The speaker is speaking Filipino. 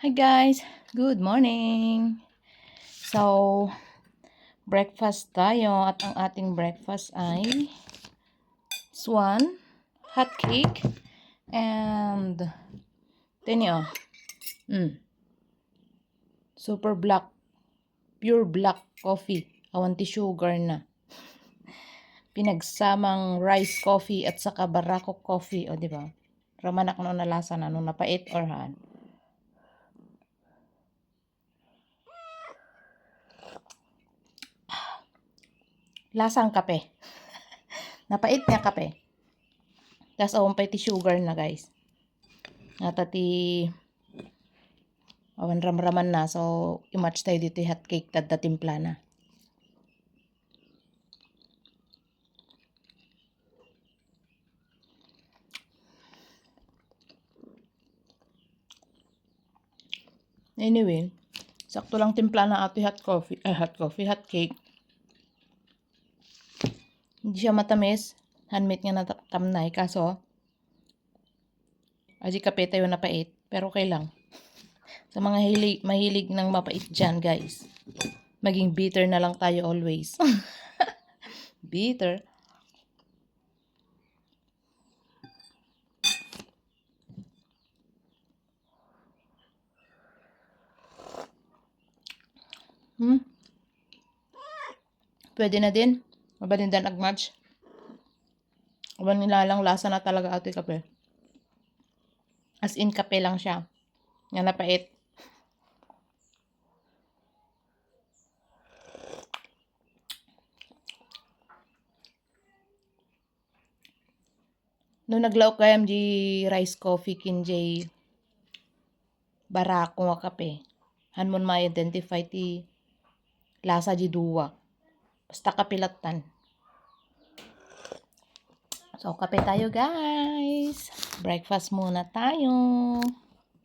Hi guys, good morning. So, breakfast tayo at ang ating breakfast ay swan, hot cake, and tinyo, super black, pure black coffee, awanti sugar na. Pinagsamang rice coffee at saka barako coffee, o di ba? Ramanak no nalasa na, no napait or han. Lasang kape. Napait niya kape. Tapos awan ti sugar na guys. Natati awan ramraman na. So, i-match tayo dito yung hot cake tadda timpla na. Anyway, sakto lang timpla na ato hot hot cake. Hindi siya matamis. Handmade nga na tamnay. Kaso, aji kape tayo na pait. Pero okay lang. Sa mga mahilig ng mapait dyan, guys. Maging bitter na lang tayo always. Bitter. Pwede na din. Mabalindan agmatch. Awan nilalang lasa na talaga ato yung kape. As in, kape lang siya. Nga napait. Nung naglaok kayam di rice coffee kinjay barako nga kape. Hanmon ma-identify ti lasa di duwa. Basta kapilatan. So, kape tayo guys. Breakfast muna tayo.